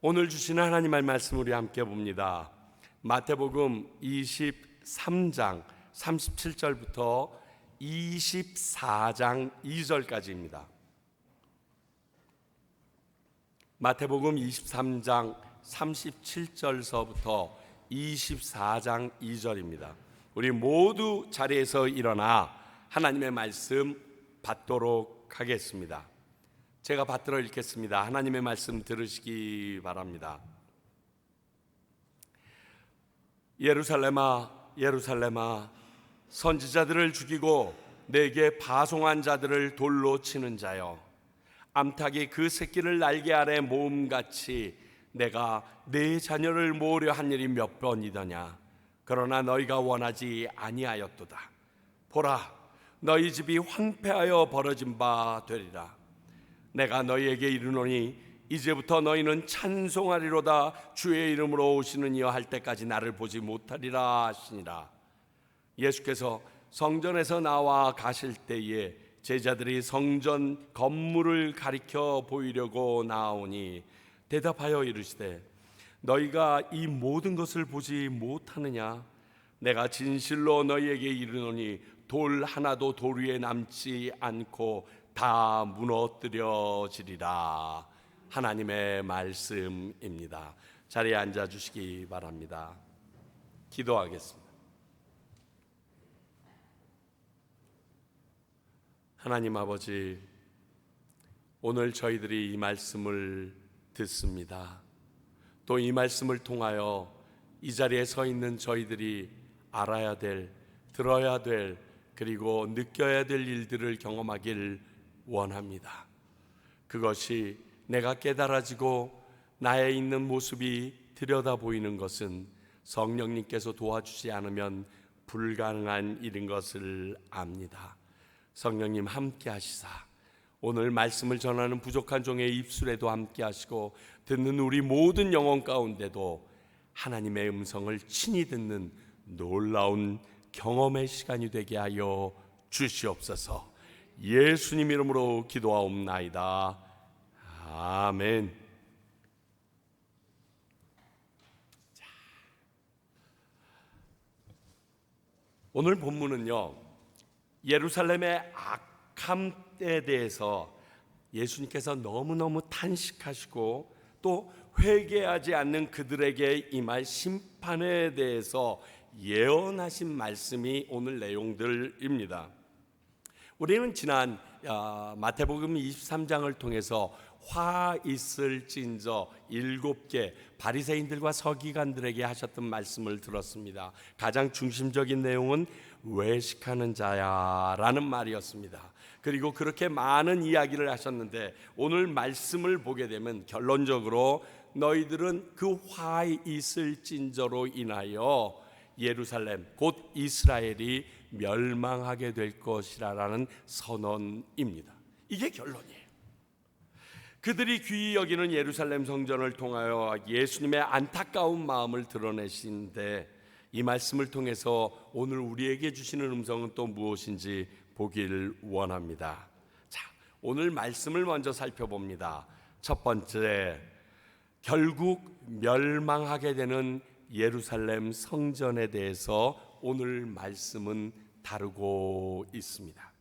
오늘 주시는 하나님의 말씀 우리 함께 봅니다. 마태복음 23장 37절부터 24장 2절까지입니다. 마태복음 23장 37절서부터 24장 2절입니다. 우리 모두 자리에서 일어나 하나님의 말씀 받도록 하겠습니다. 제가 받들어 읽겠습니다. 하나님의 말씀 들으시기 바랍니다. 예루살렘아, 예루살렘아, 선지자들을 죽이고 내게 파송한 자들을 돌로 치는 자여, 암탉이 그 새끼를 날개 아래 모음같이 내가 내 자녀를 모으려 한 일이 몇 번이더냐. 그러나 너희가 원하지 아니하였도다. 보라, 너희 집이 황폐하여 벌어진 바 되리라. 내가 너희에게 이르노니 이제부터 너희는 찬송하리로다. 주의 이름으로 오시는 이여 할 때까지 나를 보지 못하리라 하시니라. 예수께서 성전에서 나와 가실 때에 제자들이 성전 건물을 가리켜 보이려고 나오니 대답하여 이르시되 너희가 이 모든 것을 보지 못하느냐? 내가 진실로 너희에게 이르노니 돌 하나도 돌 위에 남지 않고 다 무너뜨려지리라. 하나님의 말씀입니다. 자리에 앉아 주시기 바랍니다. 기도하겠습니다. 하나님 아버지, 오늘 저희들이 이 말씀을 듣습니다. 또 이 말씀을 통하여 이 자리에 서 있는 저희들이 알아야 될, 들어야 될, 그리고 느껴야 될 일들을 경험하길 원합니다. 그것이 내가 깨달아지고 나에 있는 모습이 들여다 보이는 것은 성령님께서 도와주지 않으면 불가능한 일인 것을 압니다. 성령님 함께 하시사 오늘 말씀을 전하는 부족한 종의 입술에도 함께 하시고 듣는 우리 모든 영혼 가운데도 하나님의 음성을 친히 듣는 놀라운 경험의 시간이 되게 하여 주시옵소서. 예수님 이름으로 기도하옵나이다. 아멘. 오늘 본문은요, 예루살렘의 악함에 대해서 예수님께서 너무너무 탄식하시고 또 회개하지 않는 그들에게 임할 심판에 대해서 예언하신 말씀이 오늘 내용들입니다. 우리는 지난 마태복음 23장을 통해서 화 있을진저 7개 바리새인들과 서기관들에게 하셨던 말씀을 들었습니다. 가장 중심적인 내용은 외식하는 자야라는 말이었습니다. 그리고 그렇게 많은 이야기를 하셨는데 오늘 말씀을 보게 되면 결론적으로 너희들은 그 화 있을진저로 인하여 예루살렘 곧 이스라엘이 멸망하게 될 것이라는 선언입니다. 이게 결론이에요. 그들이 귀히 여기는 예루살렘 성전을 통하여 예수님의 안타까운 마음을 드러내시는데 이 말씀을 통해서 오늘 우리에게 주시는 음성은 또 무엇인지 보길 원합니다. 자, 오늘 말씀을 먼저 살펴봅니다. 첫 번째, 결국 멸망하게 되는 예루살렘 성전에 대해서 오늘 말씀은 다루고 있습니다.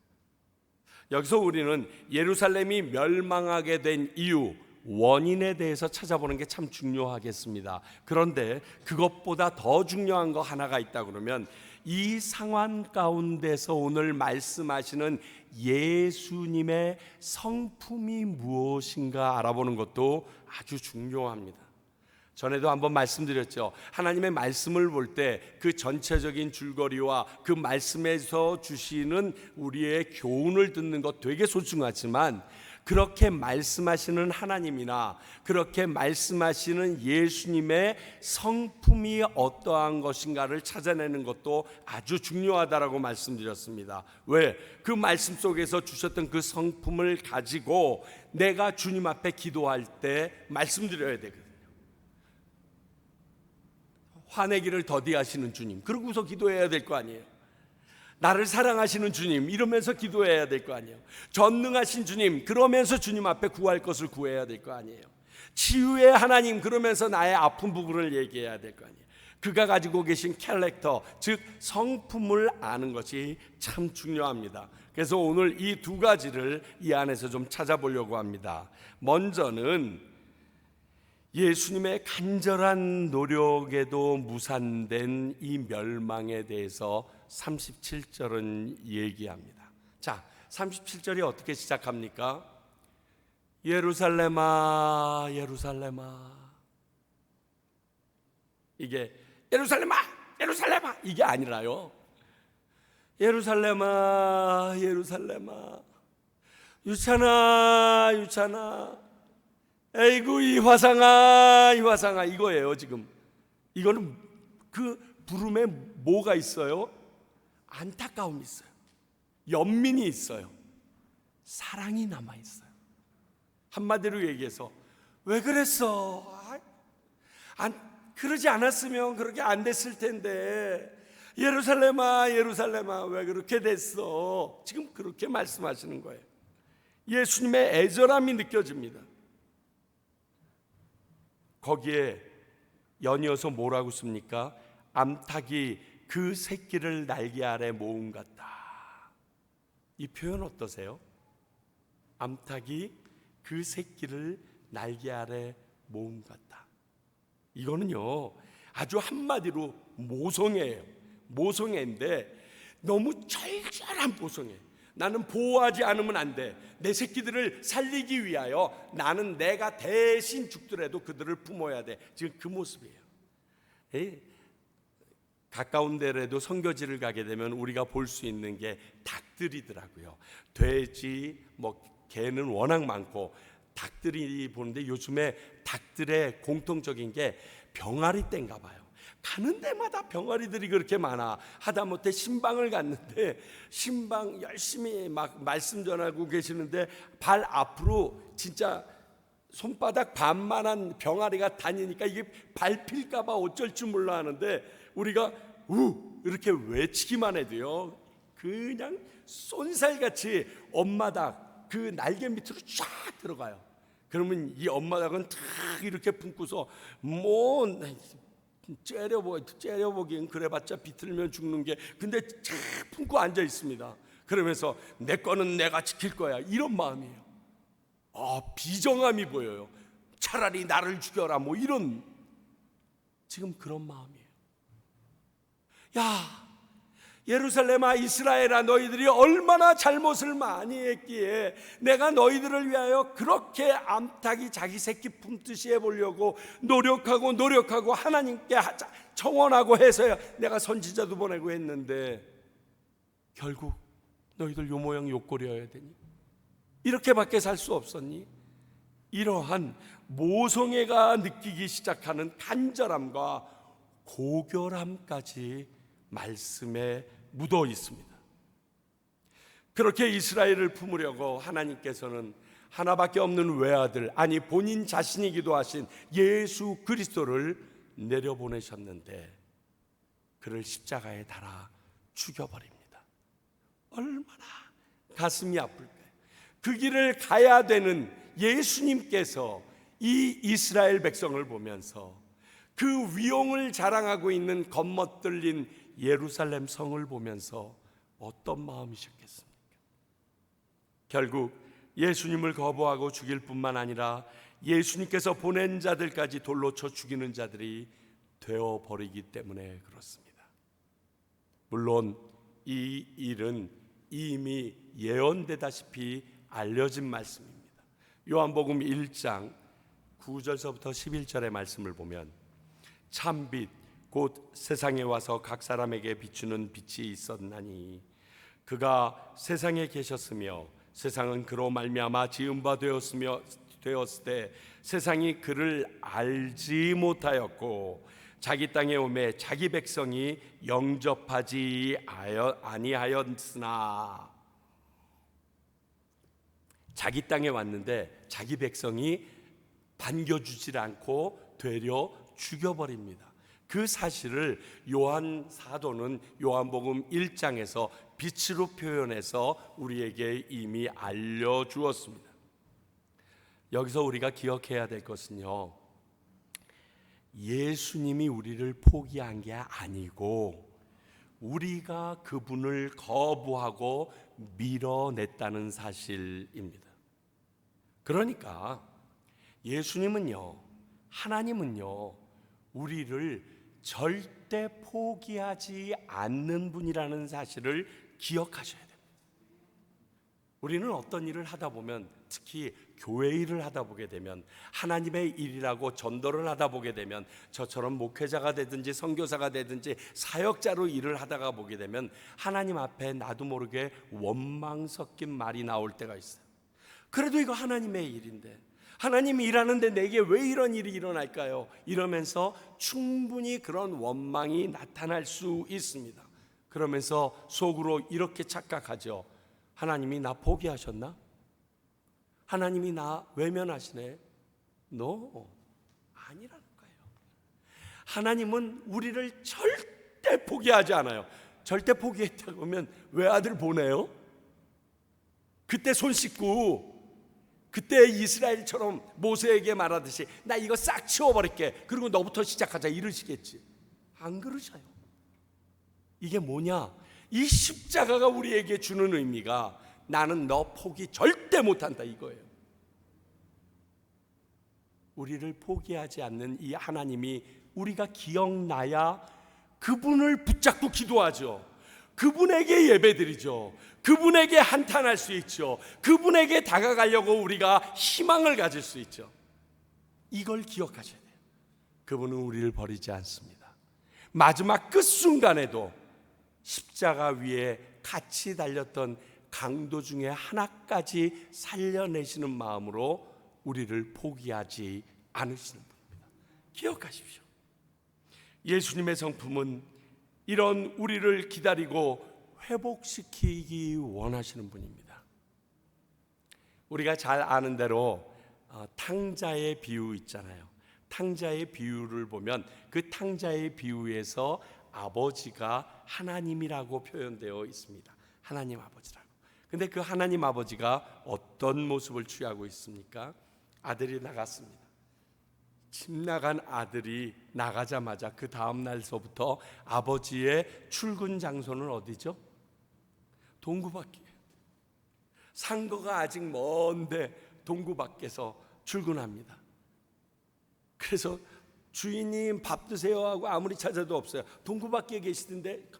여기서 우리는 예루살렘이 멸망하게 된 이유, 원인에 대해서 찾아보는 게 참 중요하겠습니다. 그런데 그것보다 더 중요한 거 하나가 있다 그러면 이 상황 가운데서 오늘 말씀하시는 예수님의 성품이 무엇인가 알아보는 것도 아주 중요합니다. 전에도 한번 말씀드렸죠. 하나님의 말씀을 볼 때 그 전체적인 줄거리와 그 말씀에서 주시는 우리의 교훈을 듣는 것 되게 소중하지만 그렇게 말씀하시는 하나님이나 그렇게 말씀하시는 예수님의 성품이 어떠한 것인가를 찾아내는 것도 아주 중요하다라고 말씀드렸습니다. 왜? 그 말씀 속에서 주셨던 그 성품을 가지고 내가 주님 앞에 기도할 때 말씀드려야 되거든요. 화내기를 더디하시는 주님, 그러고서 기도해야 될 거 아니에요. 나를 사랑하시는 주님, 이러면서 기도해야 될 거 아니에요. 전능하신 주님, 그러면서 주님 앞에 구할 것을 구해야 될 거 아니에요. 치유의 하나님 그러면서 나의 아픈 부분을 얘기해야 될 거 아니에요. 그가 가지고 계신 캐릭터, 즉 성품을 아는 것이 참 중요합니다. 그래서 오늘 이 두 가지를 이 안에서 좀 찾아보려고 합니다. 먼저는 예수님의 간절한 노력에도 무산된 이 멸망에 대해서 37절은 얘기합니다. 자, 37절이 어떻게 시작합니까? 예루살렘아 예루살렘아. 이게 예루살렘아 예루살렘아 이게 아니라요, 예루살렘아 예루살렘아 유찬아 유찬아 에이구 이 화상아 이 화상아 이거예요. 지금 이거는 그 부름에 뭐가 있어요? 안타까움이 있어요. 연민이 있어요. 사랑이 남아있어요. 한마디로 얘기해서 왜 그랬어? 그러지 않았으면 그렇게 안 됐을 텐데 예루살렘아 예루살렘아 왜 그렇게 됐어? 지금 그렇게 말씀하시는 거예요. 예수님의 애절함이 느껴집니다. 거기에 연이어서 뭐라고 씁니까? 암탉이 그 새끼를 날개 아래 모음 같다. 이 표현 어떠세요? 암탉이 그 새끼를 날개 아래 모음 같다. 이거는요 아주 한마디로 모성애예요. 모성애인데 너무 절절한 모성애. 나는 보호하지 않으면 안 돼. 내 새끼들을 살리기 위하여 나는 내가 대신 죽더라도 그들을 품어야 돼. 지금 그 모습이에요. 가까운 데라도 선교지를 가게 되면 우리가 볼 수 있는 게 닭들이더라고요. 돼지, 개는 워낙 많고 닭들이 보는데 요즘에 닭들의 공통적인 게 병아리 떼인가 봐요. 가는 데마다 병아리들이 그렇게 많아. 하다못해 신방을 갔는데 신방 열심히 막 말씀 전하고 계시는데 발 앞으로 진짜 손바닥 반만한 병아리가 다니니까 이게 밟힐까 봐 어쩔 줄 몰라 하는데 우리가 이렇게 외치기만 해도요 그냥 쏜살같이 엄마 닭 그 날개 밑으로 쫙 들어가요. 그러면 이 엄마 닭은 탁 이렇게 품고서 째려보기엔 그래봤자 비틀면 죽는 게 근데 쫙 품고 앉아 있습니다. 그러면서 내 거는 내가 지킬 거야 이런 마음이에요. 비정함이 보여요. 차라리 나를 죽여라 이런 지금 그런 마음이에요. 야 예루살렘아 이스라엘아 너희들이 얼마나 잘못을 많이 했기에 내가 너희들을 위하여 그렇게 암탉이 자기 새끼 품듯이 해보려고 노력하고 하나님께 청원하고 해서야 내가 선지자도 보내고 했는데 결국 너희들 요 모양 요 꼴이어야 되니? 이렇게밖에 살 수 없었니? 이러한 모성애가 느끼기 시작하는 간절함과 고결함까지 말씀에 묻어 있습니다. 그렇게 이스라엘을 품으려고 하나님께서는 하나밖에 없는 외아들, 아니 본인 자신이기도 하신 예수 그리스도를 내려보내셨는데 그를 십자가에 달아 죽여버립니다. 얼마나 가슴이 아플까요? 그 길을 가야 되는 예수님께서 이 이스라엘 백성을 보면서 그 위용을 자랑하고 있는 겉멋들린 예루살렘 성을 보면서 어떤 마음이셨겠습니까? 결국 예수님을 거부하고 죽일 뿐만 아니라 예수님께서 보낸 자들까지 돌로 쳐 죽이는 자들이 되어버리기 때문에 그렇습니다. 물론 이 일은 이미 예언되다시피 알려진 말씀입니다. 요한복음 1장 9절서부터 11절의 말씀을 보면 참빛 곧 세상에 와서 각 사람에게 비추는 빛이 있었나니 그가 세상에 계셨으며 세상은 그로 말미암아 지은 바 되었을 때 세상이 그를 알지 못하였고 자기 땅에 오매 자기 백성이 영접하지 아니하였으나 자기 땅에 왔는데 자기 백성이 반겨주질 않고 되려 죽여버립니다. 그 사실을 요한 사도는 요한복음 1장에서 빛으로 표현해서 우리에게 이미 알려주었습니다. 여기서 우리가 기억해야 될 것은요, 예수님이 우리를 포기한 게 아니고 우리가 그분을 거부하고 밀어냈다는 사실입니다. 그러니까 예수님은요, 하나님은요, 우리를 절대 포기하지 않는 분이라는 사실을 기억하셔야 됩니다. 우리는 어떤 일을 하다 보면, 특히 교회 일을 하다 보게 되면, 하나님의 일이라고 전도를 하다 보게 되면, 저처럼 목회자가 되든지 선교사가 되든지 사역자로 일을 하다가 보게 되면 하나님 앞에 나도 모르게 원망 섞인 말이 나올 때가 있어요. 그래도 이거 하나님의 일인데, 하나님이 일하는데 내게 왜 이런 일이 일어날까요? 이러면서 충분히 그런 원망이 나타날 수 있습니다. 그러면서 속으로 이렇게 착각하죠. 하나님이 나 포기하셨나? 하나님이 나 외면하시네? 아니라는 거예요. 하나님은 우리를 절대 포기하지 않아요. 절대 포기했다고 하면 외아들 보내요? 그때 손 씻고, 그때 이스라엘처럼 모세에게 말하듯이 나 이거 싹 치워버릴게, 그리고 너부터 시작하자 이러시겠지. 안 그러셔요. 이게 뭐냐? 이 십자가가 우리에게 주는 의미가 나는 너 포기 절대 못한다 이거예요. 우리를 포기하지 않는 이 하나님이 우리가 기억나야 그분을 붙잡고 기도하죠. 그분에게 예배드리죠. 그분에게 한탄할 수 있죠. 그분에게 다가가려고 우리가 희망을 가질 수 있죠. 이걸 기억하셔야 돼요. 그분은 우리를 버리지 않습니다. 마지막 끝순간에도 십자가 위에 같이 달렸던 강도 중에 하나까지 살려내시는 마음으로 우리를 포기하지 않으시는 분입니다. 기억하십시오. 예수님의 성품은 이런 우리를 기다리고 회복시키기 원하시는 분입니다. 우리가 잘 아는 대로 탕자의 비유 있잖아요. 탕자의 비유를 보면 그 탕자의 비유에서 아버지가 하나님이라고 표현되어 있습니다. 하나님 아버지라고. 근데 그 하나님 아버지가 어떤 모습을 취하고 있습니까? 아들이 나갔습니다. 집 나간 아들이 나가자마자 그 다음 날서부터 아버지의 출근 장소는 어디죠? 동구 밖이에요. 상거가 아직 먼데 동구 밖에서 출근합니다. 그래서 주인님 밥 드세요 하고 아무리 찾아도 없어요. 동구 밖에 계시던데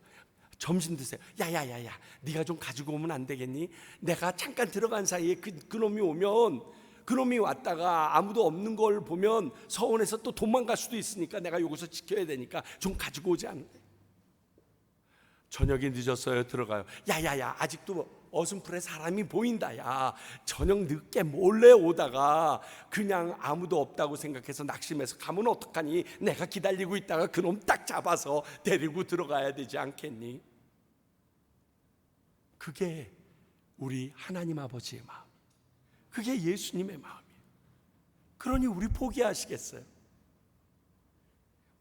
점심 드세요. 야야야야, 네가 좀 가지고 오면 안 되겠니? 내가 잠깐 들어간 사이에 그놈이 오면, 그놈이 왔다가 아무도 없는 걸 보면 서운해서 또 도망갈 수도 있으니까 내가 여기서 지켜야 되니까 좀 가지고 오지 않을래? 저녁이 늦었어요. 들어가요. 야야야, 아직도 어슴풀에 사람이 보인다. 야, 저녁 늦게 몰래 오다가 그냥 아무도 없다고 생각해서 낙심해서 가면 어떡하니? 내가 기다리고 있다가 그놈 딱 잡아서 데리고 들어가야 되지 않겠니? 그게 우리 하나님 아버지의 마음, 그게 예수님의 마음이에요. 그러니 우리 포기하시겠어요?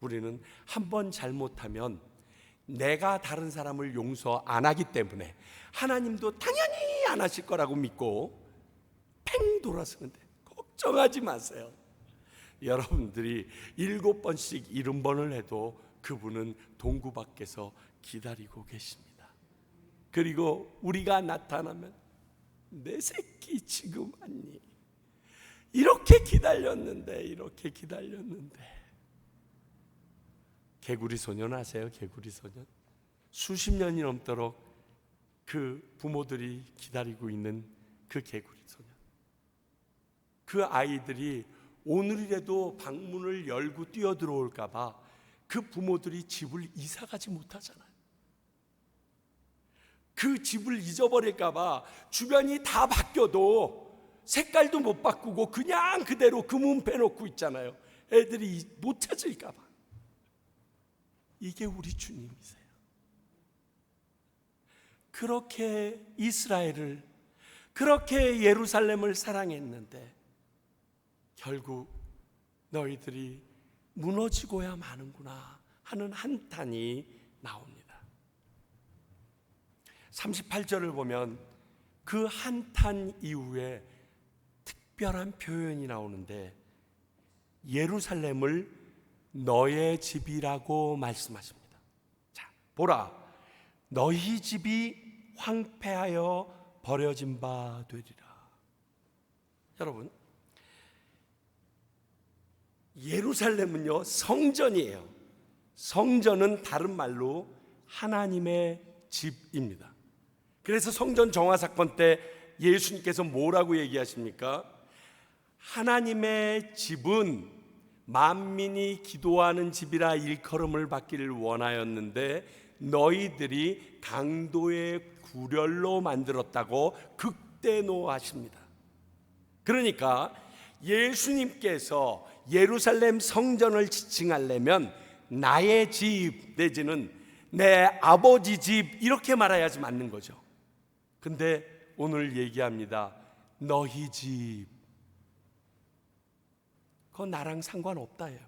우리는 한 번 잘못하면 내가 다른 사람을 용서 안 하기 때문에 하나님도 당연히 안 하실 거라고 믿고 팽 돌아서는데, 걱정하지 마세요. 여러분들이 7번씩 70번을 해도 그분은 동구 밖에서 기다리고 계십니다. 그리고 우리가 나타나면 내 새끼 지금 왔니? 이렇게 기다렸는데, 이렇게 기다렸는데. 개구리 소년 아세요? 개구리 소년. 수십 년이 넘도록 그 부모들이 기다리고 있는 그 개구리 소년. 그 아이들이 오늘이라도 방문을 열고 뛰어들어올까 봐 그 부모들이 집을 이사가지 못하잖아요. 그 집을 잊어버릴까 봐 주변이 다 바뀌어도 색깔도 못 바꾸고 그냥 그대로 그 문 빼놓고 있잖아요. 애들이 못 찾을까 봐. 이게 우리 주님이세요. 그렇게 이스라엘을, 그렇게 예루살렘을 사랑했는데 결국 너희들이 무너지고야 마는구나 하는 한탄이 나옵니다. 38절을 보면 그 한탄 이후에 특별한 표현이 나오는데 예루살렘을 너의 집이라고 말씀하십니다. 자, 보라, 너희 집이 황폐하여 버려진 바 되리라. 여러분, 예루살렘은요 성전이에요. 성전은 다른 말로 하나님의 집입니다. 그래서 성전 정화 사건 때 예수님께서 뭐라고 얘기하십니까? 하나님의 집은 만민이 기도하는 집이라 일컬음을 받기를 원하였는데 너희들이 강도의 구렬로 만들었다고 극대노하십니다. 그러니까 예수님께서 예루살렘 성전을 지칭하려면 나의 집 내지는 내 아버지 집 이렇게 말해야지 맞는 거죠. 근데 오늘 얘기합니다. 너희 집. 그건 나랑 상관없다예요.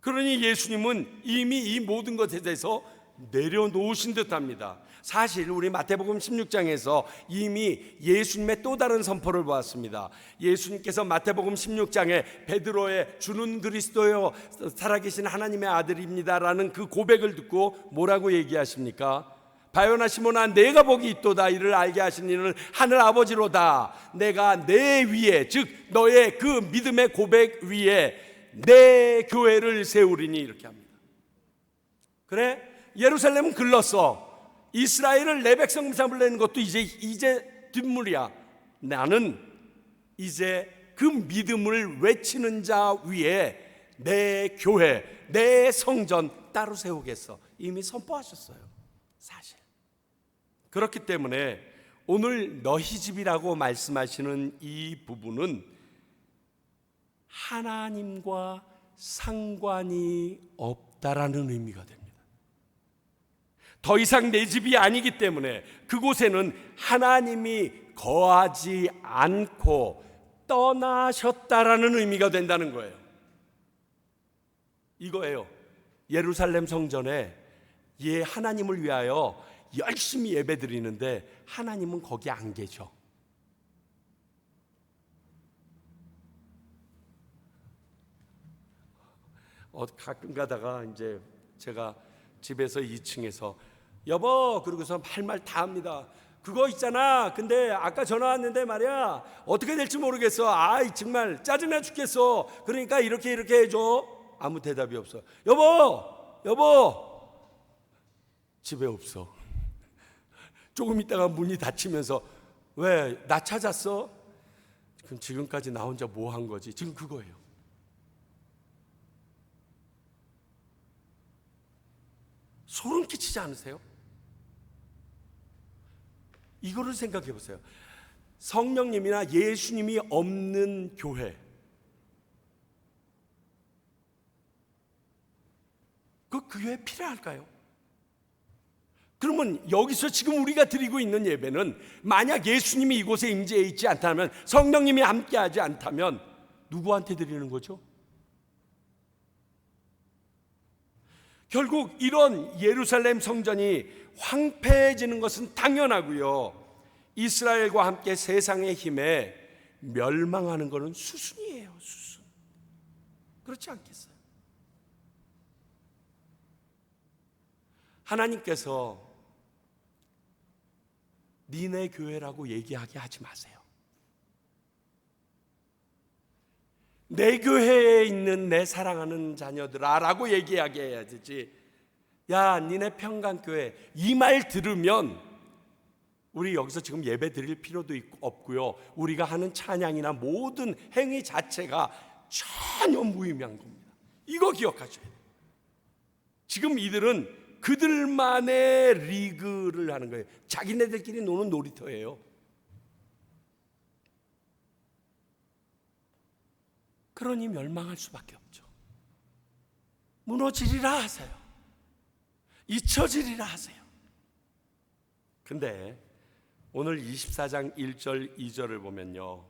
그러니 예수님은 이미 이 모든 것에 대해서 내려놓으신 듯합니다. 사실 우리 마태복음 16장에서 이미 예수님의 또 다른 선포를 보았습니다. 예수님께서 마태복음 16장에 베드로의 주는 그리스도요 살아계신 하나님의 아들입니다라는 그 고백을 듣고 뭐라고 얘기하십니까? 바요나 시몬아 내가 복이 있도다. 이를 알게 하신 이는 하늘 아버지로다. 내가 내 위에 즉 너의 그 믿음의 고백 위에 내 교회를 세우리니 이렇게 합니다. 그래? 예루살렘은 글렀어. 이스라엘을 내 백성 삼으려는 것도 이제 뒷물이야. 나는 이제 그 믿음을 외치는 자 위에 내 교회, 내 성전 따로 세우겠어. 이미 선포하셨어요. 사실. 그렇기 때문에 오늘 너희 집이라고 말씀하시는 이 부분은 하나님과 상관이 없다라는 의미가 됩니다. 더 이상 내 집이 아니기 때문에 그곳에는 하나님이 거하지 않고 떠나셨다라는 의미가 된다는 거예요. 이거예요. 예루살렘 성전에 하나님을 위하여 열심히 예배드리는데 하나님은 거기 안 계셔. 가끔 가다가 이제 제가 집에서 2층에서 여보 그러고서 할 말 다 합니다. 그거 있잖아. 근데 아까 전화 왔는데 말이야 어떻게 될지 모르겠어. 아이 정말 짜증나 죽겠어. 그러니까 이렇게 해줘. 아무 대답이 없어. 여보 집에 없어. 조금 있다가 문이 닫히면서 왜 나 찾았어? 그럼 지금까지 나 혼자 뭐 한 거지? 지금 그거예요. 소름 끼치지 않으세요? 이거를 생각해 보세요. 성령님이나 예수님이 없는 교회, 그 교회 필요할까요? 그러면 여기서 지금 우리가 드리고 있는 예배는 만약 예수님이 이곳에 임재해 있지 않다면, 성령님이 함께하지 않다면 누구한테 드리는 거죠? 결국 이런 예루살렘 성전이 황폐해지는 것은 당연하고요. 이스라엘과 함께 세상의 힘에 멸망하는 것은 수순이에요. 수순. 그렇지 않겠어요? 하나님께서 니네 교회라고 얘기하게 하지 마세요. 내 교회에 있는 내 사랑하는 자녀들아 라고 얘기하게 해야 되지. 야 니네 평강교회, 이 말 들으면 우리 여기서 지금 예배 드릴 필요도 없고요. 우리가 하는 찬양이나 모든 행위 자체가 전혀 무의미한 겁니다. 이거 기억하셔야 돼요. 지금 이들은 그들만의 리그를 하는 거예요. 자기네들끼리 노는 놀이터예요. 그러니 멸망할 수밖에 없죠. 무너지리라 하세요. 잊혀지리라 하세요. 근데 오늘 24장 1절 2절을 보면요,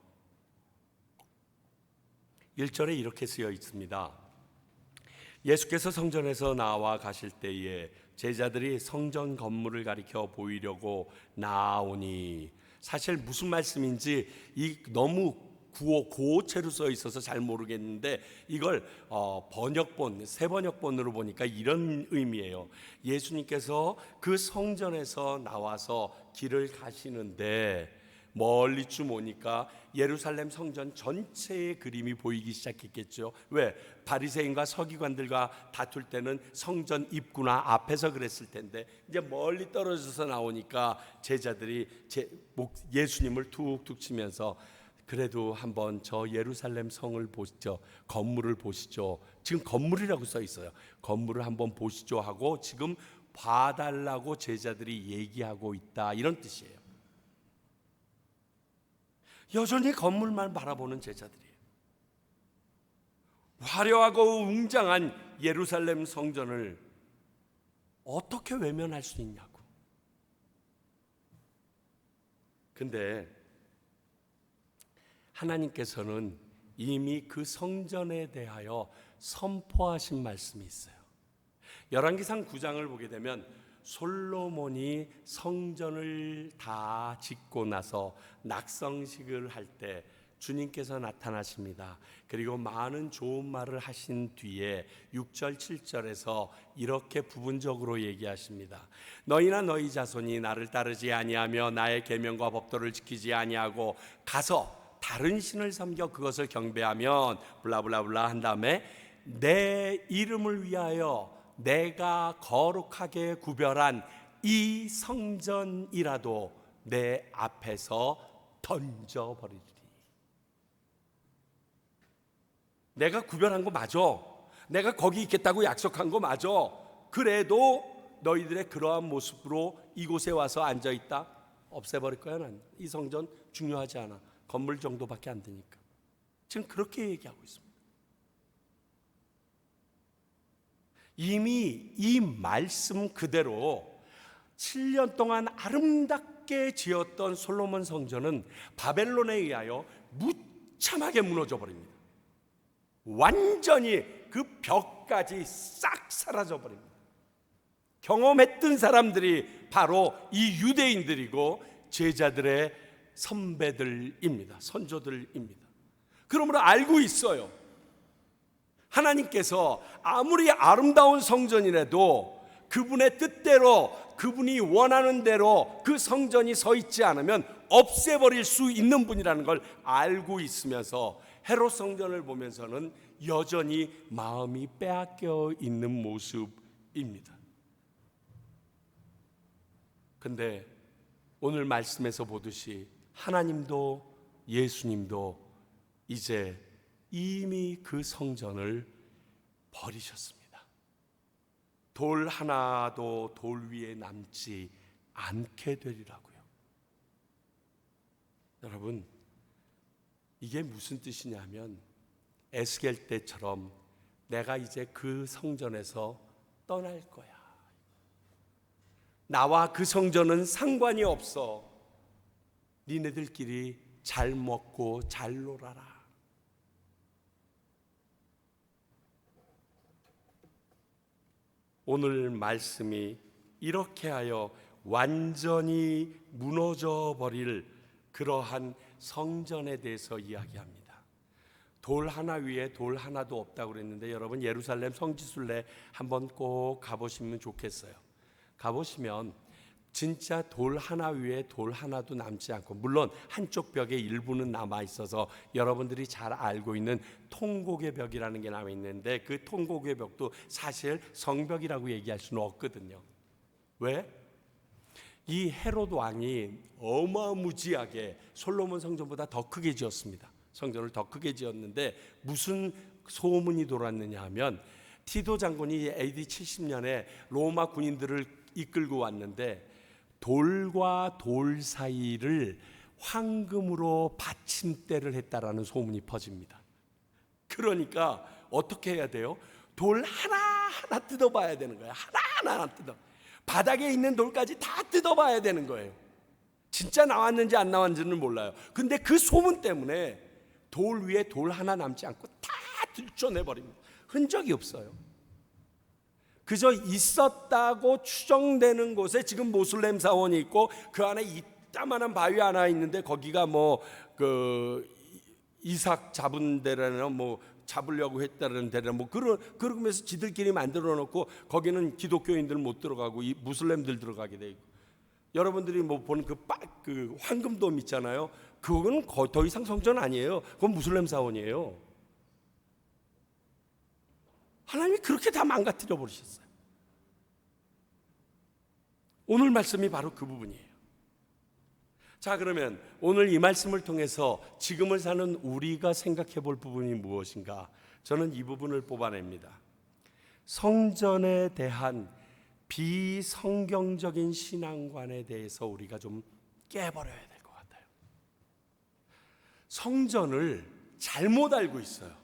1절에 이렇게 쓰여 있습니다. 예수께서 성전에서 나와 가실 때에 제자들이 성전 건물을 가리켜 보이려고 나오니 사실 무슨 말씀인지 너무 고어체로 써 있어서 잘 모르겠는데 이걸 번역본, 새 번역본으로 보니까 이런 의미예요. 예수님께서 그 성전에서 나와서 길을 가시는데 멀리쯤 오니까 예루살렘 성전 전체의 그림이 보이기 시작했겠죠. 왜? 바리새인과 서기관들과 다툴 때는 성전 입구나 앞에서 그랬을 텐데 이제 멀리 떨어져서 나오니까 제자들이 예수님을 툭툭 치면서 그래도 한번 저 예루살렘 성을 보시죠. 건물을 보시죠. 지금 건물이라고 써 있어요. 건물을 한번 보시죠 하고 지금 봐달라고 제자들이 얘기하고 있다, 이런 뜻이에요. 여전히 건물만 바라보는 제자들이에요. 화려하고 웅장한 예루살렘 성전을 어떻게 외면할 수 있냐고. 근데 하나님께서는 이미 그 성전에 대하여 선포하신 말씀이 있어요. 열왕기상 9장을 보게 되면 솔로몬이 성전을 다 짓고 나서 낙성식을 할 때 주님께서 나타나십니다. 그리고 많은 좋은 말을 하신 뒤에 6절 7절에서 이렇게 부분적으로 얘기하십니다. 너희나 너희 자손이 나를 따르지 아니하며 나의 계명과 법도를 지키지 아니하고 가서 다른 신을 섬겨 그것을 경배하면 블라블라블라 한 다음에 내 이름을 위하여 내가 거룩하게 구별한 이 성전이라도 내 앞에서 던져버리리니. 내가 구별한 거 맞아. 내가 거기 있겠다고 약속한 거 맞아. 그래도 너희들의 그러한 모습으로 이곳에 와서 앉아있다? 없애버릴 거야. 난 이 성전 중요하지 않아. 건물 정도밖에 안 되니까. 지금 그렇게 얘기하고 있습니다. 이미 이 말씀 그대로 7년 동안 아름답게 지었던 솔로몬 성전은 바벨론에 의하여 무참하게 무너져 버립니다. 완전히 그 벽까지 싹 사라져 버립니다. 경험했던 사람들이 바로 이 유대인들이고 제자들의 선배들입니다. 선조들입니다. 그러므로 알고 있어요. 하나님께서 아무리 아름다운 성전이라도 그분의 뜻대로, 그분이 원하는 대로 그 성전이 서 있지 않으면 없애버릴 수 있는 분이라는 걸 알고 있으면서 헤롯 성전을 보면서는 여전히 마음이 빼앗겨 있는 모습입니다. 근데 오늘 말씀에서 보듯이 하나님도 예수님도 이제 이미 그 성전을 버리셨습니다. 돌 하나도 돌 위에 남지 않게 되리라고요. 여러분, 이게 무슨 뜻이냐면 에스겔 때처럼 내가 이제 그 성전에서 떠날 거야. 나와 그 성전은 상관이 없어. 니네들끼리 잘 먹고 잘 놀아라. 오늘 말씀이 이렇게 하여 완전히 무너져 버릴 그러한 성전에 대해서 이야기합니다. 돌 하나 위에 돌 하나도 없다고 그랬는데 여러분 예루살렘 성지순례 한번 꼭 가보시면 좋겠어요. 가보시면 진짜 돌 하나 위에 돌 하나도 남지 않고, 물론 한쪽 벽에 일부는 남아 있어서 여러분들이 잘 알고 있는 통곡의 벽이라는 게 남아 있는데 그 통곡의 벽도 사실 성벽이라고 얘기할 수는 없거든요. 왜? 이 헤롯 왕이 어마무지하게 솔로몬 성전보다 더 크게 지었습니다. 성전을 더 크게 지었는데 무슨 소문이 돌았느냐 하면 티도 장군이 AD 70년에 로마 군인들을 이끌고 왔는데 돌과 돌 사이를 황금으로 받침대를 했다라는 소문이 퍼집니다. 그러니까 어떻게 해야 돼요? 돌 하나하나 뜯어봐야 되는 거예요. 하나하나 뜯어. 바닥에 있는 돌까지 다 뜯어봐야 되는 거예요. 진짜 나왔는지 안 나왔는지는 몰라요. 근데 그 소문 때문에 돌 위에 돌 하나 남지 않고 다 들춰내버립니다. 흔적이 없어요. 그저 있었다고 추정되는 곳에 지금 모슬렘 사원이 있고 그 안에 이따만한 바위 하나 있는데 거기가 뭐 그 이삭 잡은 데라나 뭐 잡으려고 했다는 데라 뭐 그러면서 지들끼리 만들어 놓고 거기는 기독교인들 못 들어가고 이 무슬림들 들어가게 돼 있고, 여러분들이 뭐 보는 그 황금돔 있잖아요. 그거는 더 이상 성전 아니에요. 그건 무슬림 사원이에요. 하나님이 그렇게 다 망가뜨려 버리셨어요. 오늘 말씀이 바로 그 부분이에요. 자, 그러면 오늘 이 말씀을 통해서 지금을 사는 우리가 생각해 볼 부분이 무엇인가? 저는 이 부분을 뽑아냅니다. 성전에 대한 비성경적인 신앙관에 대해서 우리가 좀 깨버려야 될 것 같아요. 성전을 잘못 알고 있어요.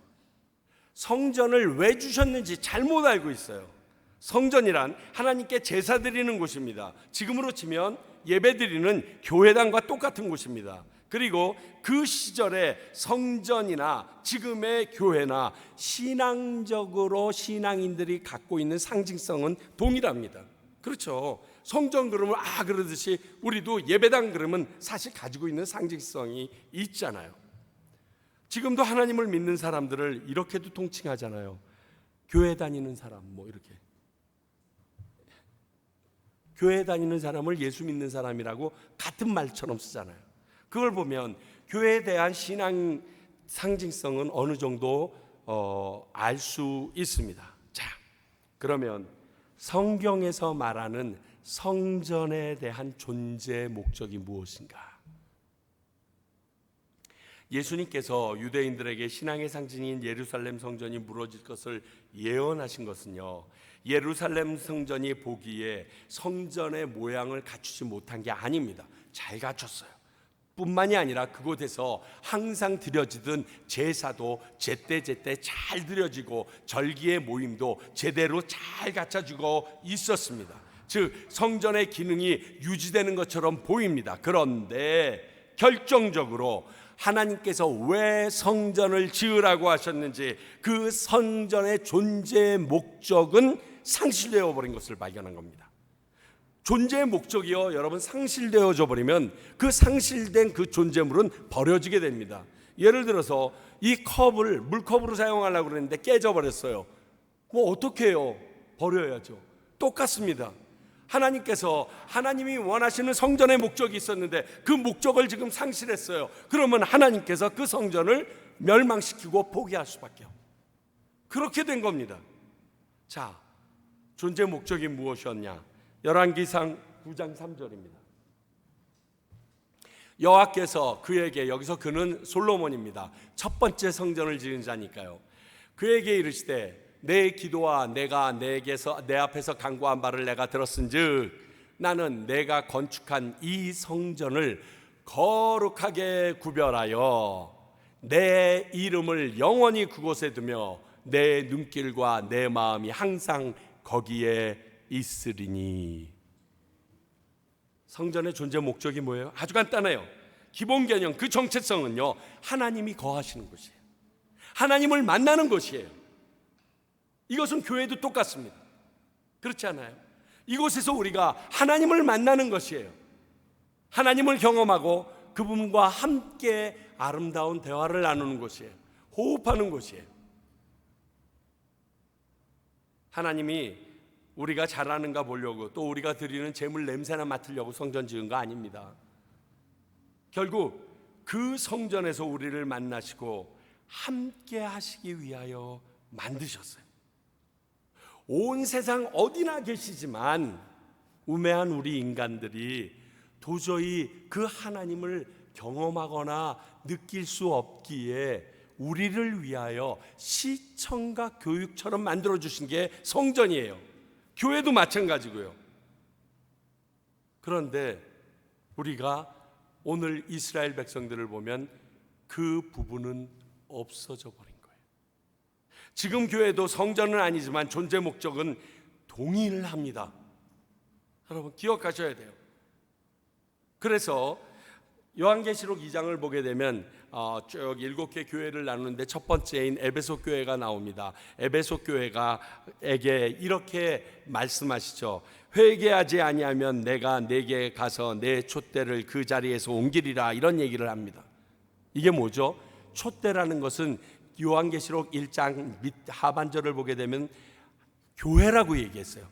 성전을 왜 주셨는지 잘못 알고 있어요. 성전이란 하나님께 제사 드리는 곳입니다. 지금으로 치면 예배 드리는 교회당과 똑같은 곳입니다. 그리고 그 시절의 성전이나 지금의 교회나 신앙적으로 신앙인들이 갖고 있는 상징성은 동일합니다. 그렇죠. 성전 그러면 그러듯이 우리도 예배당 그러면 사실 가지고 있는 상징성이 있잖아요. 지금도 하나님을 믿는 사람들을 이렇게도 통칭하잖아요. 교회 다니는 사람 뭐 이렇게. 교회 다니는 사람을 예수 믿는 사람이라고 같은 말처럼 쓰잖아요. 그걸 보면 교회에 대한 신앙 상징성은 어느 정도 알 수 있습니다. 자, 그러면 성경에서 말하는 성전에 대한 존재 목적이 무엇인가? 예수님께서 유대인들에게 신앙의 상징인 예루살렘 성전이 무너질 것을 예언하신 것은요, 예루살렘 성전이 보기에 성전의 모양을 갖추지 못한 게 아닙니다. 잘 갖췄어요. 뿐만이 아니라 그곳에서 항상 드려지던 제사도 제때 잘 드려지고 절기의 모임도 제대로 잘 갖춰지고 있었습니다. 즉 성전의 기능이 유지되는 것처럼 보입니다. 그런데 결정적으로 하나님께서 왜 성전을 지으라고 하셨는지 그 성전의 존재의 목적은 상실되어 버린 것을 발견한 겁니다. 존재의 목적이요, 여러분 상실되어져 버리면 그 상실된 그 존재물은 버려지게 됩니다. 예를 들어서 이 컵을 물컵으로 사용하려고 그랬는데 깨져 버렸어요. 뭐 어떻게 해요? 버려야죠. 똑같습니다. 하나님께서 하나님이 원하시는 성전의 목적이 있었는데 그 목적을 지금 상실했어요. 그러면 하나님께서 그 성전을 멸망시키고 포기할 수밖에 없어요. 그렇게 된 겁니다. 자, 존재 목적이 무엇이었냐? 열왕기상 9장 3절입니다. 여호와께서 그에게, 여기서 그는 솔로몬입니다. 첫 번째 성전을 지은 자니까요. 그에게 이르시되 내 기도와 내가 내게서 내 앞에서 간구한 바를 내가 들었은즉 나는 내가 건축한 이 성전을 거룩하게 구별하여 내 이름을 영원히 그곳에 두며 내 눈길과 내 마음이 항상 거기에 있으리니. 성전의 존재 목적이 뭐예요? 아주 간단해요. 기본 개념, 그 정체성은요, 하나님이 거하시는 곳이에요. 하나님을 만나는 곳이에요. 이것은 교회도 똑같습니다. 그렇지 않아요? 이곳에서 우리가 하나님을 만나는 것이에요. 하나님을 경험하고 그분과 함께 아름다운 대화를 나누는 곳이에요. 호흡하는 곳이에요. 하나님이 우리가 잘하는가 보려고, 또 우리가 드리는 제물 냄새나 맡으려고 성전 지은 거 아닙니다. 결국 그 성전에서 우리를 만나시고 함께 하시기 위하여 만드셨어요. 온 세상 어디나 계시지만 우매한 우리 인간들이 도저히 그 하나님을 경험하거나 느낄 수 없기에 우리를 위하여 시청과 교육처럼 만들어주신 게 성전이에요. 교회도 마찬가지고요. 그런데 우리가 오늘 이스라엘 백성들을 보면 그 부분은 없어져 버린 거예요. 지금 교회도 성전은 아니지만 존재 목적은 동일합니다. 여러분 기억하셔야 돼요. 그래서 요한계시록 2장을 보게 되면 쭉 7개 교회를 나누는데 첫 번째인 에베소 교회가 나옵니다. 에베소 교회가에게 이렇게 말씀하시죠. 회개하지 아니하면 내가 내게 가서 내 촛대를 그 자리에서 옮기리라, 이런 얘기를 합니다. 이게 뭐죠? 촛대라는 것은 요한계시록 1장 밑 하반절을 보게 되면 교회라고 얘기했어요.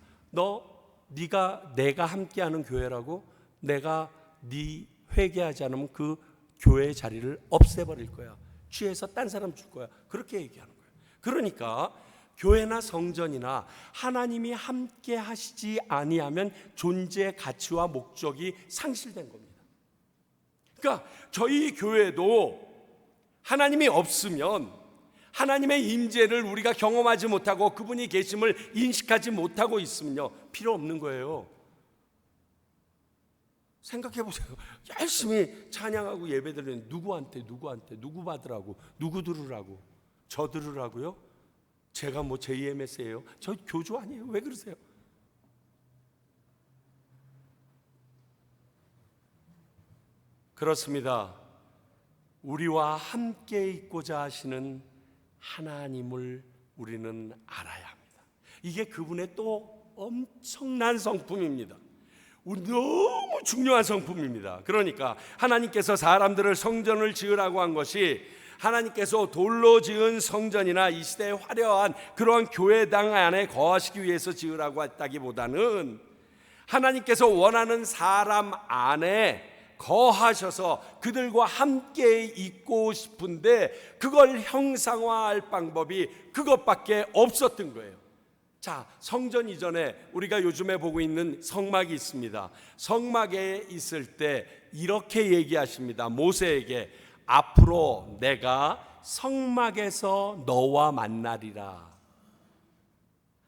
네가 내가 함께하는 교회라고, 내가 네 회개하지 않으면 그 교회의 자리를 없애버릴 거야. 취해서 딴 사람 줄 거야. 그렇게 얘기하는 거예요. 그러니까 교회나 성전이나 하나님이 함께 하시지 아니하면 존재 가치와 목적이 상실된 겁니다. 그러니까 저희 교회도 하나님이 없으면, 하나님의 임재를 우리가 경험하지 못하고 그분이 계심을 인식하지 못하고 있으면요, 필요 없는 거예요. 생각해 보세요. 열심히 찬양하고 예배드리는 누구한테 누구 받으라고, 누구 들으라고, 저 들으라고요? 제가 뭐 JMS예요? 저 교주 아니에요. 왜 그러세요? 그렇습니다. 우리와 함께 있고자 하시는 하나님을 우리는 알아야 합니다. 이게 그분의 또 엄청난 성품입니다. 너무 중요한 성품입니다. 그러니까 하나님께서 사람들을 성전을 지으라고 한 것이 하나님께서 돌로 지은 성전이나 이 시대의 화려한 그러한 교회당 안에 거하시기 위해서 지으라고 했다기보다는 하나님께서 원하는 사람 안에 거하셔서 그들과 함께 있고 싶은데 그걸 형상화할 방법이 그것밖에 없었던 거예요. 자, 성전 이전에 우리가 요즘에 보고 있는 성막이 있습니다. 성막에 있을 때 이렇게 얘기하십니다. 모세에게 앞으로 내가 성막에서 너와 만나리라.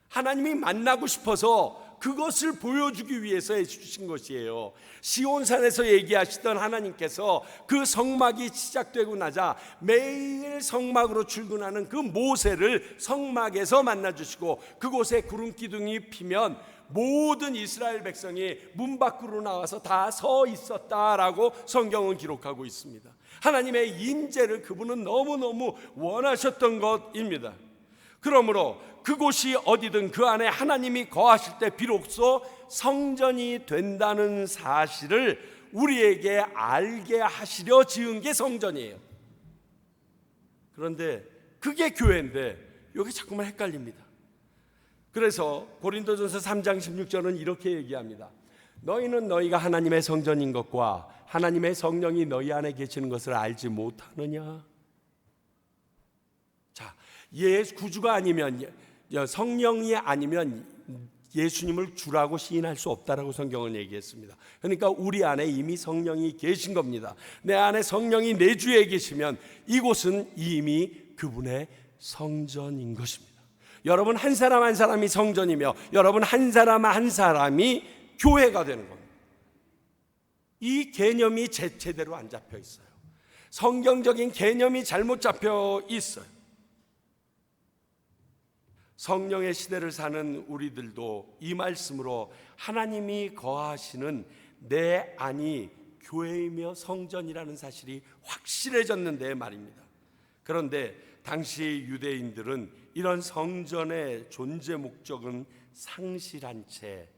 하나님이 만나고 싶어서 그것을 보여주기 위해서 해주신 것이에요. 시온산에서 얘기하시던 하나님께서 그 성막이 시작되고 나자 매일 성막으로 출근하는 그 모세를 성막에서 만나주시고 그곳에 구름 기둥이 피면 모든 이스라엘 백성이 문 밖으로 나와서 다 서 있었다라고 성경은 기록하고 있습니다. 하나님의 임재를 그분은 너무너무 원하셨던 것입니다. 그러므로 그곳이 어디든 그 안에 하나님이 거하실 때 비로소 성전이 된다는 사실을 우리에게 알게 하시려 지은 게 성전이에요. 그런데 그게 교회인데 여기 자꾸만 헷갈립니다. 그래서 고린도전서 3장 16절은 이렇게 얘기합니다. 너희는 너희가 하나님의 성전인 것과 하나님의 성령이 너희 안에 계시는 것을 알지 못하느냐? 자, 구주가 아니면, 성령이 아니면 예수님을 주라고 시인할 수 없다라고 성경은 얘기했습니다. 그러니까 우리 안에 이미 성령이 계신 겁니다. 내 안에 성령이 내 주에 계시면 이곳은 이미 그분의 성전인 것입니다. 여러분 한 사람 한 사람이 성전이며 여러분 한 사람 한 사람이 교회가 되는 겁니다. 이 개념이 제대로 안 잡혀 있어요. 성경적인 개념이 잘못 잡혀 있어요. 성령의 시대를 사는 우리들도 이 말씀으로 하나님이 거하시는 내 안이 교회이며 성전이라는 사실이 확실해졌는데 말입니다. 그런데 당시 유대인들은 이런 성전의 존재 목적은 상실한 채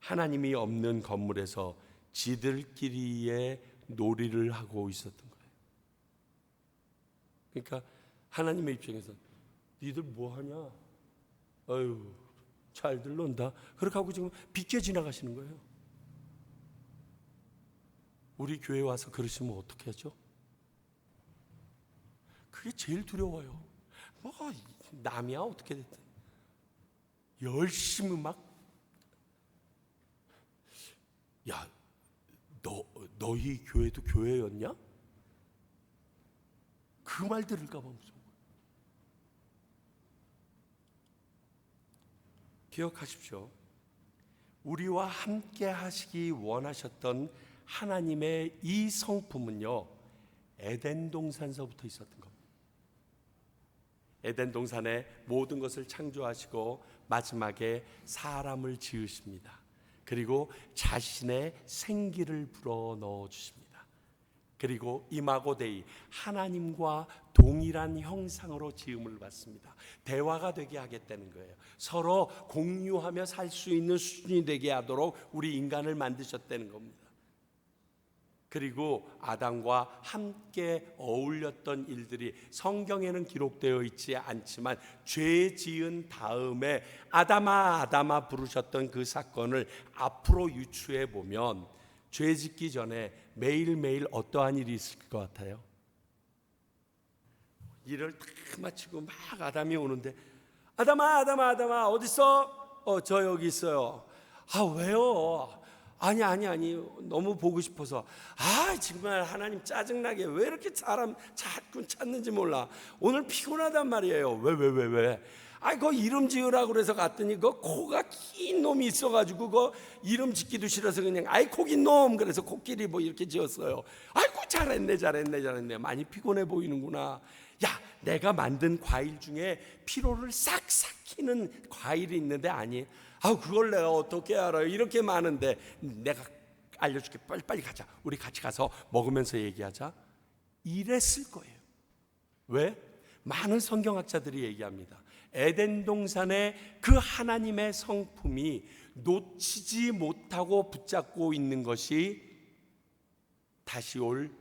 하나님이 없는 건물에서 지들끼리의 놀이를 하고 있었던 거예요. 그러니까 하나님의 입장에서 니들 뭐 하냐? 아유, 잘들 논다. 그렇게 하고 지금 비껴 지나가시는 거예요. 우리 교회 와서 그러시면 어떻게 하죠? 그게 제일 두려워요. 뭐 남이야 어떻게 됐든 열심히 막, 야, 너희 교회도 교회였냐? 그 말 들을까 봐 무서워. 기억하십시오. 우리와 함께 하시기 원하셨던 하나님의 이 성품은요, 에덴 동산서부터 있었던 겁니다. 에덴 동산에 모든 것을 창조하시고 마지막에 사람을 지으십니다. 그리고 자신의 생기를 불어 넣어 주십니다. 그리고 이마고데이, 하나님과 동일한 형상으로 지음을 받습니다. 대화가 되게 하겠다는 거예요. 서로 공유하며 살 수 있는 수준이 되게 하도록 우리 인간을 만드셨다는 겁니다. 그리고 아담과 함께 어울렸던 일들이 성경에는 기록되어 있지 않지만 죄 지은 다음에 아담아 아담아 부르셨던 그 사건을 앞으로 유추해 보면 죄 짓기 전에 매일매일 어떠한 일이 있을 것 같아요? 일을 다 마치고 막 아담이 오는데, 아담아 아담아 아담아 어딨어? 저 여기 있어요. 아 왜요? 아니 너무 보고 싶어서. 정말 하나님 짜증나게 왜 이렇게 사람 자꾸 찾는지 몰라. 오늘 피곤하단 말이에요. 왜? 그 이름 지으라고 그래서 갔더니 그 코가 긴 놈이 있어가지고 그 이름 짓기도 싫어서 그냥 코 긴 놈 그래서 코끼리 뭐 이렇게 지었어요. 아이고 잘했네. 많이 피곤해 보이는구나. 내가 만든 과일 중에 피로를 싹 삭히는 과일이 있는데 아니. 그걸 내가 어떻게 알아요? 이렇게 많은데. 내가 알려줄게. 빨리 가자. 우리 같이 가서 먹으면서 얘기하자. 이랬을 거예요. 왜? 많은 성경학자들이 얘기합니다. 에덴 동산의 그 하나님의 성품이 놓치지 못하고 붙잡고 있는 것이 다시 올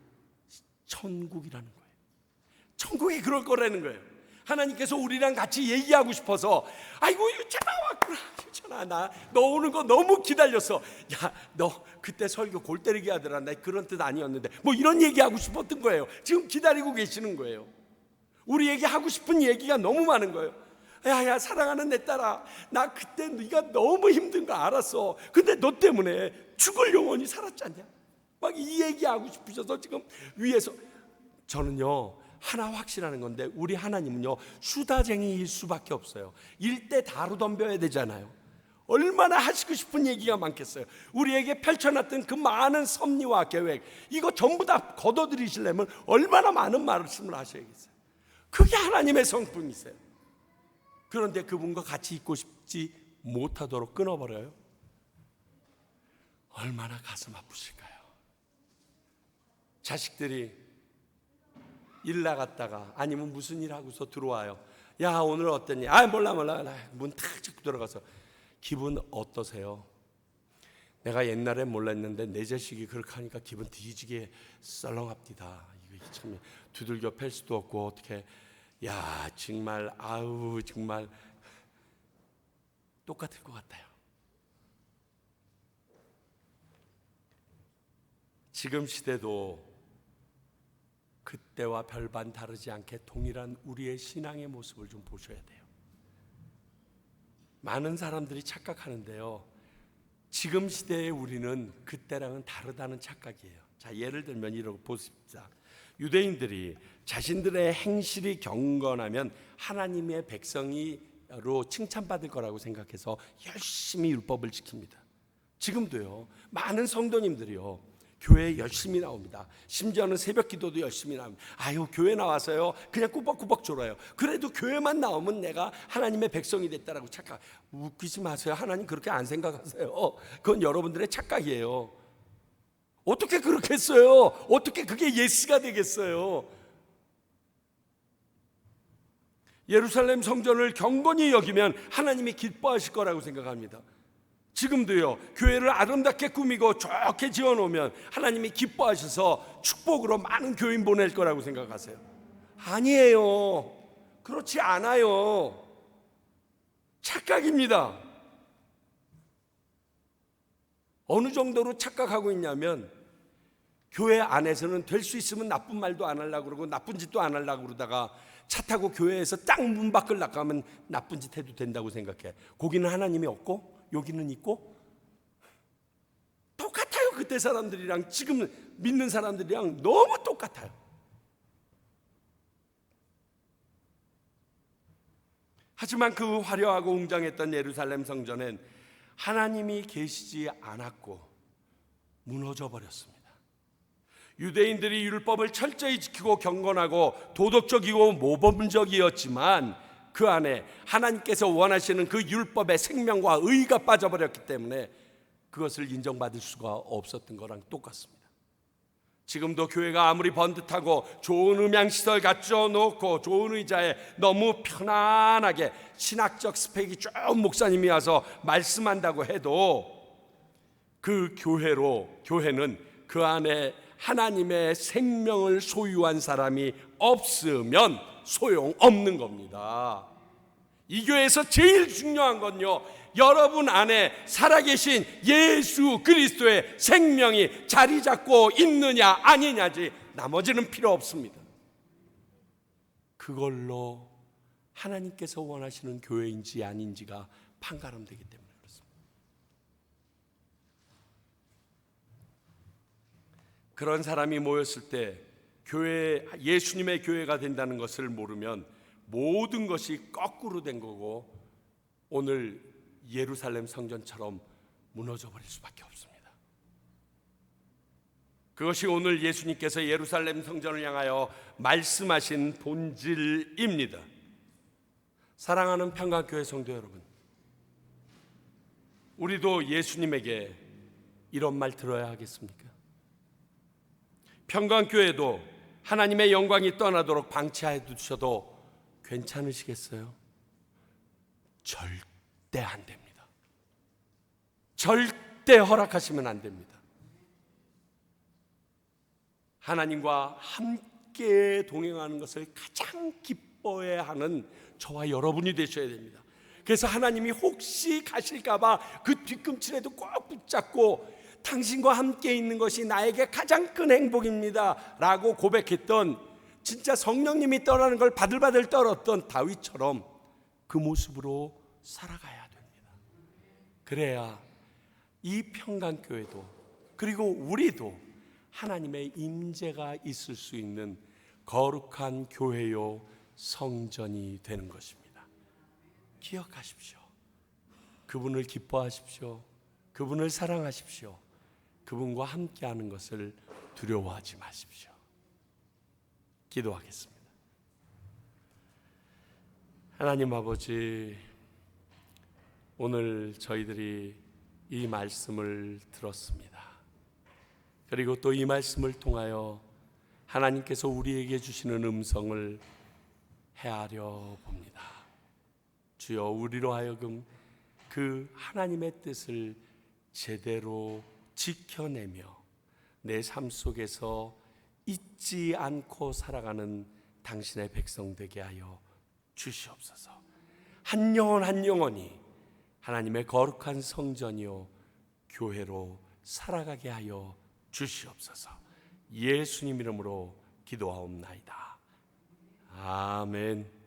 천국이라는 거예요. 천국이 그럴 거라는 거예요. 하나님께서 우리랑 같이 얘기하고 싶어서, 아이고 유찬아 왔구나. 유찬아 너 오는 거 너무 기다렸어. 너 그때 설교 골 때리게 하더라. 나 그런 뜻 아니었는데 뭐 이런 얘기하고 싶었던 거예요. 지금 기다리고 계시는 거예요. 우리에게 하고 싶은 얘기가 너무 많은 거예요. 야 사랑하는 내 딸아, 나 그때 네가 너무 힘든 거 알았어. 근데 너 때문에 죽을 영혼이 살았지 않냐? 막 이 얘기하고 싶으셔서 지금 위에서. 저는요 하나 확실하는 건데, 우리 하나님은요 수다쟁이일 수밖에 없어요. 일대 다루 덤벼야 되잖아요. 얼마나 하시고 싶은 얘기가 많겠어요. 우리에게 펼쳐놨던 그 많은 섭리와 계획, 이거 전부 다 걷어들이시려면 얼마나 많은 말씀을 하셔야겠어요. 그게 하나님의 성품이세요. 그런데 그분과 같이 있고 싶지 못하도록 끊어버려요. 얼마나 가슴 아프실까요? 자식들이 일 나갔다가 아니면 무슨 일 하고서 들어와요. 야 오늘 어땠니? 몰라. 문 탁 찍고 들어가서, 기분 어떠세요? 내가 옛날엔 몰랐는데 내 자식이 그렇게 하니까 기분 뒤지게 썰렁합니다. 이거 참 두들겨 팰 수도 없고 어떻게. 정말 정말 똑같을 것 같아요. 지금 시대도 그때와 별반 다르지 않게 동일한 우리의 신앙의 모습을 좀 보셔야 돼요. 많은 사람들이 착각하는데요, 지금 시대의 우리는 그때랑은 다르다는 착각이에요. 예를 들면 이러고 보십시다. 유대인들이 자신들의 행실이 경건하면 하나님의 백성이로 칭찬받을 거라고 생각해서 열심히 율법을 지킵니다. 지금도요 많은 성도님들이요 교회에 열심히 나옵니다. 심지어는 새벽 기도도 열심히 나옵니다. 교회 나와서요 그냥 꾸벅꾸벅 졸아요. 그래도 교회만 나오면 내가 하나님의 백성이 됐다라고 착각. 웃기지 마세요. 하나님 그렇게 안 생각하세요. 그건 여러분들의 착각이에요. 어떻게 그렇게 했어요? 어떻게 그게 예스가 되겠어요? 예루살렘 성전을 경건히 여기면 하나님이 기뻐하실 거라고 생각합니다. 지금도요 교회를 아름답게 꾸미고 좋게 지어놓으면 하나님이 기뻐하셔서 축복으로 많은 교인 보낼 거라고 생각하세요? 아니에요. 그렇지 않아요. 착각입니다. 어느 정도로 착각하고 있냐면, 교회 안에서는 될 수 있으면 나쁜 말도 안 하려고 그러고 나쁜 짓도 안 하려고 그러다가 차 타고 교회에서 딱 문 밖을 나가면 나쁜 짓 해도 된다고 생각해. 거기는 하나님이 없고 여기는 있고. 똑같아요. 그때 사람들이랑 지금 믿는 사람들이랑 너무 똑같아요. 하지만 그 화려하고 웅장했던 예루살렘 성전엔 하나님이 계시지 않았고 무너져 버렸습니다. 유대인들이 율법을 철저히 지키고 경건하고 도덕적이고 모범적이었지만 그 안에 하나님께서 원하시는 그 율법의 생명과 의가 빠져버렸기 때문에 그것을 인정받을 수가 없었던 거랑 똑같습니다. 지금도 교회가 아무리 번듯하고 좋은 음향시설 갖춰놓고 좋은 의자에 너무 편안하게 신학적 스펙이 쭉 목사님이 와서 말씀한다고 해도 그 교회는 그 안에 하나님의 생명을 소유한 사람이 없으면 소용없는 겁니다. 이 교회에서 제일 중요한 건요, 여러분 안에 살아계신 예수 그리스도의 생명이 자리 잡고 있느냐 아니냐지 나머지는 필요 없습니다. 그걸로 하나님께서 원하시는 교회인지 아닌지가 판가름되기 때문에 그렇습니다. 그런 사람이 모였을 때 교회, 예수님의 교회가 된다는 것을 모르면 모든 것이 거꾸로 된 거고 오늘 예루살렘 성전처럼 무너져 버릴 수밖에 없습니다. 그것이 오늘 예수님께서 예루살렘 성전을 향하여 말씀하신 본질입니다. 사랑하는 평강교회 성도 여러분, 우리도 예수님에게 이런 말 들어야 하겠습니까? 평강교회도 하나님의 영광이 떠나도록 방치해 두셔도 괜찮으시겠어요? 절대 안 됩니다. 절대 허락하시면 안 됩니다. 하나님과 함께 동행하는 것을 가장 기뻐해야 하는 저와 여러분이 되셔야 됩니다. 그래서 하나님이 혹시 가실까봐 그 뒤꿈치라도 꼭 붙잡고 당신과 함께 있는 것이 나에게 가장 큰 행복입니다 라고 고백했던, 진짜 성령님이 떠나는 걸 바들바들 떨었던 다윗처럼 그 모습으로 살아가야 됩니다. 그래야 이 평강교회도 그리고 우리도 하나님의 임재가 있을 수 있는 거룩한 교회요 성전이 되는 것입니다. 기억하십시오. 그분을 기뻐하십시오. 그분을 사랑하십시오. 그분과 함께하는 것을 두려워하지 마십시오. 기도하겠습니다. 하나님 아버지, 오늘 저희들이 이 말씀을 들었습니다. 그리고 또 이 말씀을 통하여 하나님께서 우리에게 주시는 음성을 헤아려 봅니다. 주여, 우리로 하여금 그 하나님의 뜻을 제대로 지켜내며 내 삶 속에서 잊지 않고 살아가는 당신의 백성 되게 하여 주시옵소서. 한 영혼 한 영혼이 하나님의 거룩한 성전이요 교회로 살아가게 하여 주시옵소서. 예수님 이름으로 기도하옵나이다. 아멘.